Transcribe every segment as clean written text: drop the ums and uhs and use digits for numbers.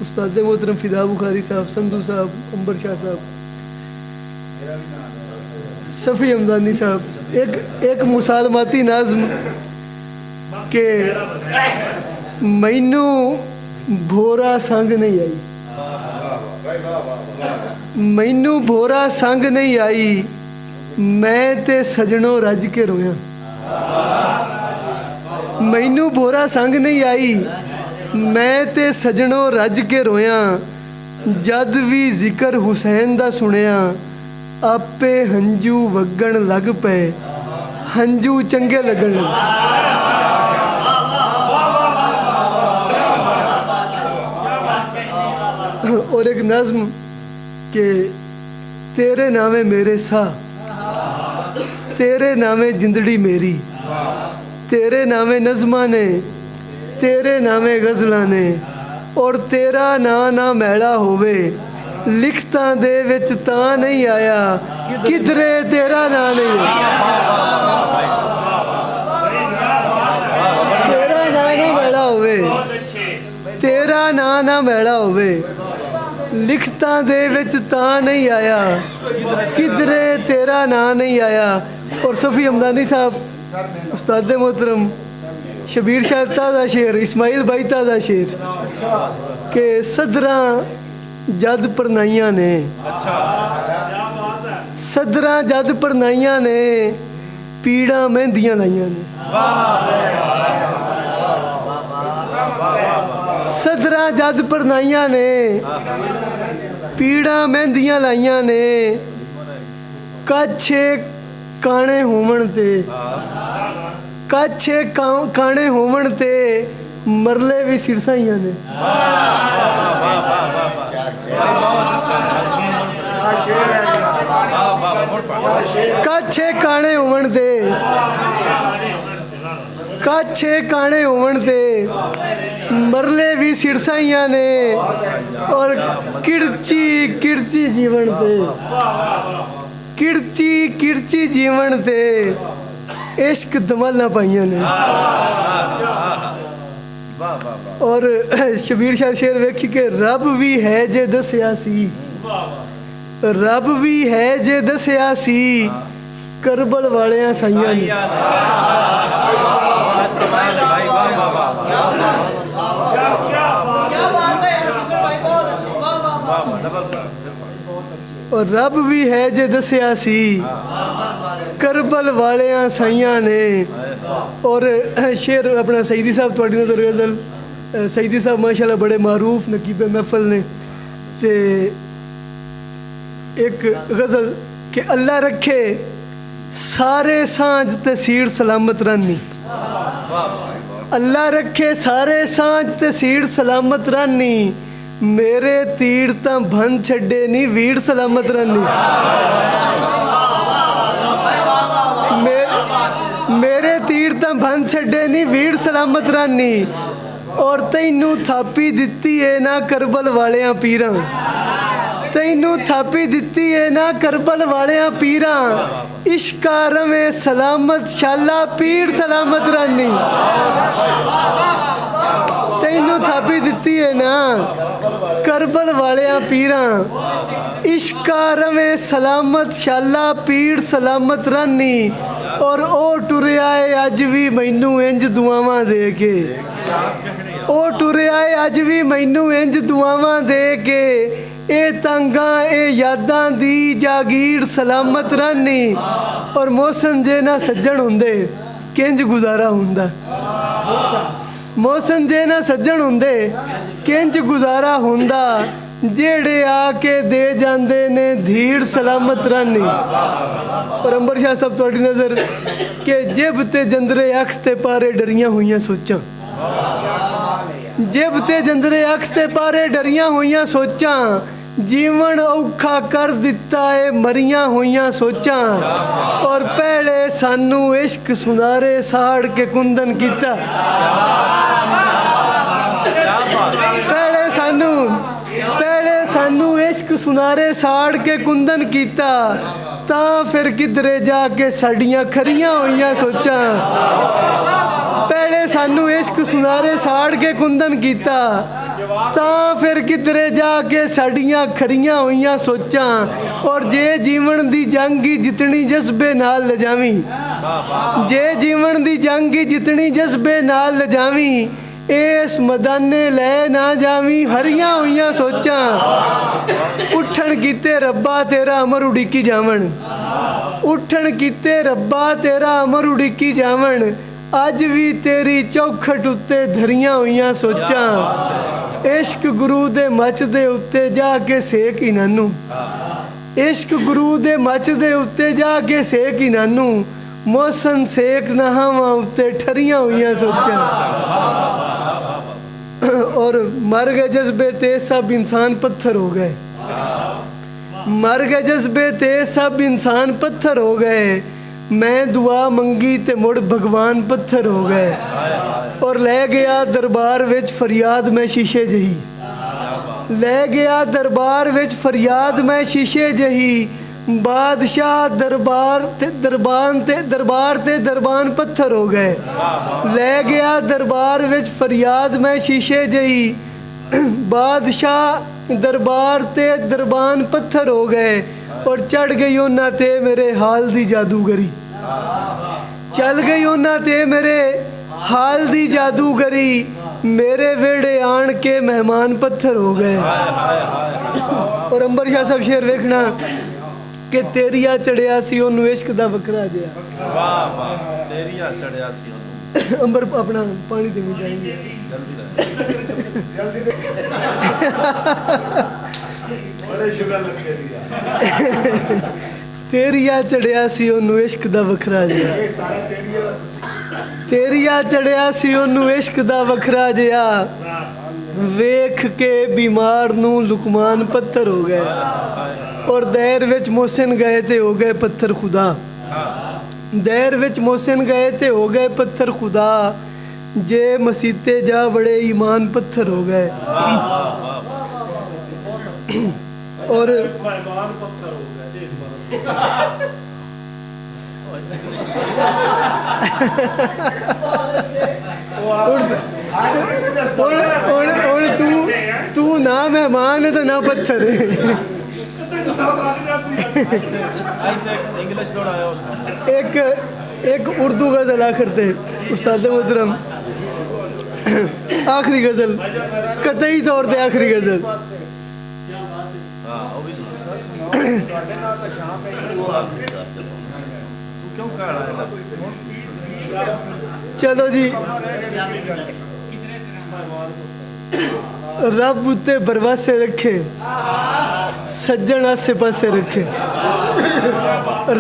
उस्ताद मोहतरम फिदा बुखारी साहब, संधू साहब, अंबर शाह साहब, सफ़ी हमदानी साहब, एक मुसालमाती नाज़म के मैनू भोरा संग नहीं आई, मैनू भोरा संग नहीं आई, मैं ते सजनों रज के रोया। मैनू भोरा संग नहीं आई, मैं ते सजनों रज के रोया। जद भी जिक्र हुसैन दा सुनिया, आपे हंजू वगण लग पे, हंजू चंगे लगन लग। और एक नज़्म के तेरे नामे मेरे सा, तेरे नामे जिंदड़ी मेरी, तेरे नामे नज़मा ने, तेरे नामे गज़लां ने, और तेरा ना मैला होवे, लिखतां दे विच तां नहीं आया, किधरे तेरा ना नहीं आया। तेरा ना मैला होवे, तेरा ना मैला होवे, लिखतां दे विच तां नहीं आया, किधरे तेरा ना नहीं आया। और सफ़ी हमदानी साहब, उस्ताद मोहतरम शबीर शाह दा शेर, इस्माइल भाई दा शेर के सदरां जद परनाइयां ने, सदरां जद परनाइयां ने, पीड़ा मेहंदियां लाइयां ने। सदरां जद परनाइयां ने, पीड़ा मेहंदियां लाइयां ने। कच्छे काने होवण ते, कच्छे काने होवण ते, मरले भी सिरसाइयां ने। कच्छे काने होवण ते, कच्छे काने होवण ते, मरले भी सिरसाइयां ने। और किरची किरची जीवन ते, किरची किरची जीवन ते, इश्क दमाला पाइयां ने। और शबीर शाह शेर वेखी के रब भी है जे दसिया सी, रब भी है जे दसिया सी, करबल वालियां साइयां ने। और रब भी है जे दसिया सी, करबल वालियां साइयां ने। और शेर अपना सईदी साहब थोड़ी नज़र गज़ल, सईदी साहब माशाल्लाह बड़े मारूफ नकीब महफल ने। ते एक गज़ल कि अल्लाह रखे सारे सांझ ते सीड़ सलामत रानी, अल्लाह रखे सारे सांझ ते सीड़ सलामत रानी, मेरे तीर तां भन छड्डे नी वीर सलामत रानी। मेरे तीर तां भन छड्डे नी वीर सलामत रानी। और तैनू थापी दित्ती है ना करबल वालियां पीरां, तैनू थापी दित्ती है ना करबल वालियां पीरां, इश्का रवे सलामत शाला पीर सलामत रानी। तैनू थापी दित्ती है ना करबल वालियां पीरां, इश्का रवे सलामत शाला पीर सलामत रानी। और ओ टुरिया है अज भी मैनू इंज दुआवां दे के, ओ टुरिया है अज भी मैनू इंज दुआवां दे के, ए तंगा ए यादां दी जागीर सलामत रानी। और मौसम जे ना सज्जण हुंदे किंज गुजारा हुंदा, मौसम जे ना सज्जण हुंदे किंज गुजारा हुंदा, जेड़े आके दे जांदे ने धीर सलामत रानी। और अंबर शाह साहब थोड़ी नज़र के जेब ते जंदरे अख ते पारे डरियां हुईयां सोचां, जेब ते जंदरे अख ते पारे डरियां हुईयां सोचां, जीवन औखा कर दिता है मरियां हुईयां सोचां। और पहले सानू इश्क सुनारे साड़ के कुंदन कीता, पहले सानू इश्क सुनारे साड़ के कुंदन कीता, तां फिर किधरे जाके साड़ियां खरियां हुईयां सोचां। पहले सानू इश्क सुनारे साड़ के कुंदन कीता ਤਾਂ ਫਿਰ ਕਿਧਰੇ ਜਾ ਕੇ ਸਾਡੀਆਂ ਖਰੀਆਂ ਹੋਈਆਂ ਸੋਚਾਂ ਔਰ ਜੇ ਜੀਵਨ ਦੀ ਜੰਗ ਹੀ ਜਿੱਤਣੀ ਜਜ਼ਬੇ ਨਾਲ ਲਿਜਾਵੀਂ ਜੇ ਜੀਵਨ ਦੀ ਜੰਗ ਹੀ ਜਿੱਤਣੀ ਜਜ਼ਬੇ ਨਾਲ ਲਿਜਾਵੀਂ ਇਸ ਮੈਦਾਨੇ ਲੈ ਨਾ ਜਾਵੀਂ ਹਰੀਆਂ ਹੋਈਆਂ ਸੋਚਾਂ ਉੱਠਣ ਕੀਤੇ ਰੱਬਾ ਤੇਰਾ ਅਮਰ ਉਡੀਕੀ ਜਾਵਣ ਉੱਠਣ ਕੀਤੇ ਰੱਬਾ ਤੇਰਾ ਅਮਰ ਉਡੀਕੀ ਜਾਵਣ ਅੱਜ ਵੀ ਤੇਰੀ ਚੌਖਟ ਉੱਤੇ ਧਰੀਆਂ ਹੋਈਆਂ ਸੋਚਾਂ इश्क गुरु दे मच दे उत्ते जाके सेक ही नानू इश्क गुरु दे मच दे उत्ते जाके सेक ही नानू मौसन सेक नहावा उत्ते ठरियां हुई सोचा और मर गए जज्बे ते सब इंसान पत्थर हो गए मर गए जज्बे ते सब इंसान पत्थर हो गए मैं दुआ मंगी ते मुड़ भगवान पत्थर हो गए और ले गया दरबार विच फरियाद मैं शीशे जही ले गया दरबार विच फरियाद मैं शीशे जही बादशाह दरबार ते दरबान पत्थर हो गए ले गया दरबार विच फरियाद मैं शीशे जही बादशाह दरबार ते दरबान पत्थर हो गए और चढ़ गई उन्हां ते मेरे हाल दी जादूगरी चल गई उन्हां ते मेरे हाल दी जादूगरी मेरे वेड़े आन के मेहमान पत्थर हो गए और अंबर शाह साहब शेर वेखना कि तेरिया चढ़िया सी ओनू इश्क दा वखरा जिहा वाह वाह तेरिया चढ़िया सी ओनू अंबर अपना पानी दे जाएंगे जल्दी बड़े शुगर लगे तेरिया चढ़िया सी ओनू इश्क दा वखरा जिहा तेरिया चढ़िया सी ओनू इश्क दा वखरा जिहा वेख के बीमार नू लुकमान पत्थर हो गए और दैर विच मोहसिन गए ते हो गए पत्थर खुदा दैर विच मोहसिन गए ते हो गए पत्थर खुदा जे मसीते जा बड़े ईमान पत्थर हो गए और तू ना मेहमान है तो ना पत्थर है एक उर्दू गजल आखिर थे उस्ताद मोहतरम आखिरी गजल कतई तौर पे आखिरी गजल चलो जी रब उत्ते बरवासे रखे सज्जन आसे पासे रखे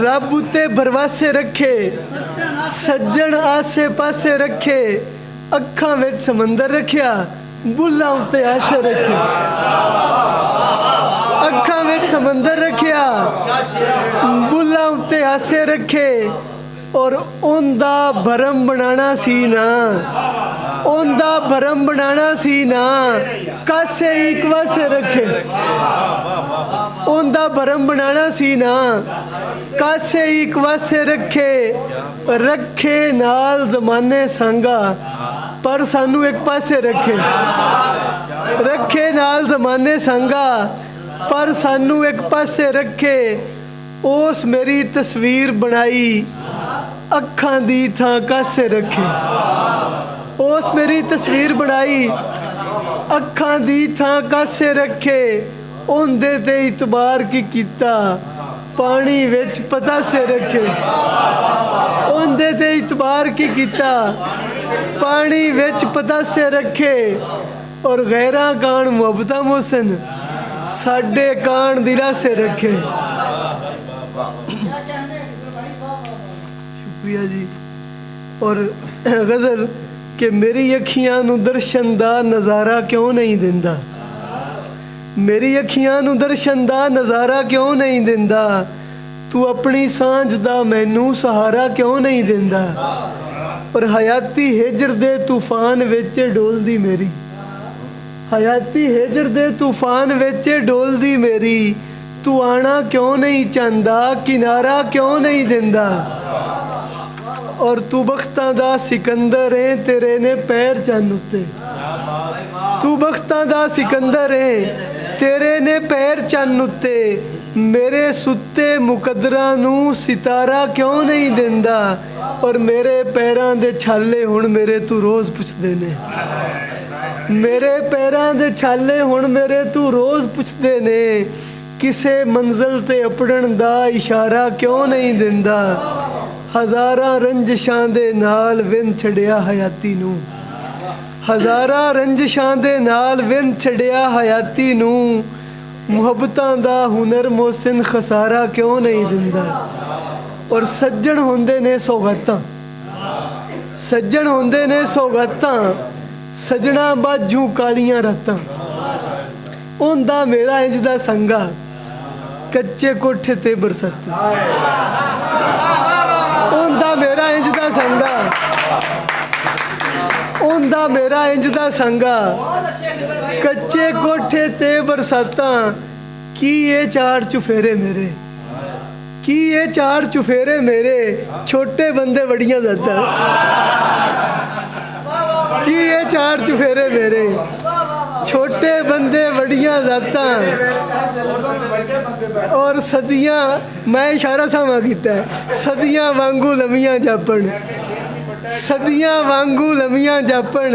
रब उत्ते बरवासे रखे सज्जन आसे पासे रखे अखां विच समंदर रखिया बुल्लां उत्ते आसे रखे अखां विच समंदर रखिया बुल्लां उत्ते आसे रखे और उनदा भरम बनाना सी ना उनदा भरम बनाना सी ना कासे एक वासे रखे उनदा भरम बनाना सी ना कासे एक वासे रखे रखे नाल जमाने संगा पर सानू एक पासे रखे रखे नाल जमाने संगा पर सानू एक पासे रखे उस मेरी तस्वीर बनाई अखां दी थां कासे रखे उस मेरी तस्वीर बनाई अखां दी थां कासे रखे उंदे ते इतबार की कीता पानी विच पतासे रखे उंदे ते इतबार की कीता पानी विच पतासे रखे और गैरा कान मुहब्बतां मोहसिन साडे कान दिला से रखे शुक्रिया जी और गज़ल कि मेरी अखियां नू दर्शन दा नज़ारा क्यों नहीं दिंदा मेरी अखियां नू दर्शन दा नज़ारा क्यों नहीं दिंदा तू अपनी सांझ दा मैनू सहारा क्यों नहीं दिंदा और हयाती हिजर दे तूफान विच डोलदी मेरी हयाती हिजर दे तूफान विच डोलदी मेरी तू आना क्यों नहीं चाहता किनारा क्यों नहीं दिंदा और तू बख्तां दा सिकंदर है, तेरे ने पैर चन्न उत्ते। तू बख्तां दा सिकंदर है, तेरे ने पैर चन्न उत्ते। मेरे सुत्ते मुकद्दरां नूं सितारा क्यों नहीं दिंदा, और मेरे पैरां दे छाले हुण मेरे तू रोज़ पुछदे ने। मेरे पैरां दे छाले हुण मेरे तू रोज़ पुछदे ने, किसे मंजिल ते अपड़न दा इशारा क्यों नहीं दिंदा। हज़ारां रंजिशां दे नाल विन छड़िया हयाती नूं, हज़ारां रंजिशां दे नाल विन छड़िया हयाती नूं। मुहब्बतां दा हुनर मोहसिन खसारा क्यों नहीं दिंदा। और सज्जण हुंदे ने सौगातां, सज्जण हुंदे ने सौगातां, सजना बाजू कालियां रातां। हुंदा मेरा इंज दा संगा, कच्चे कोठे ते बरसाती। हुंदा मेरा इंज दा संगा, हुंदा मेरा इंज दा संगा, कच्चे कोठे ते बरसातां। की ये चार चुफेरे मेरे, की ये चार चुफेरे मेरे, छोटे बंदे बड़ियां ज़ातां। की ये चार चुफेरे मेरे, छोटे बंदे बड़ियां ज़ातां। और सदियां, मैं इशारा सामा कीता है, सदियां वांगू लमियां जापन, सदियां वांगू लमियां जापन।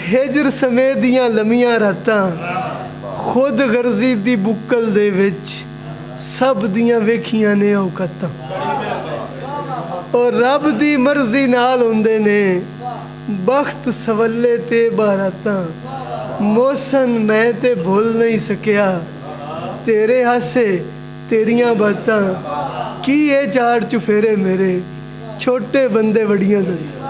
हिजर समेत दियां लमियां रातां, खुद गर्जी दी बुक्कल दे विच सब दियां वेखियां ने औकातां। और रब दी मर्जी नाल हुंदे ने बख्त सवल्ले ते बारातां। मौसन मैं ते भुल नहीं सकिया, तेरे हासे तेरियां बातां। की ये चार चुफेरे मेरे, छोटे बंदे बड़ियां ज़ातां।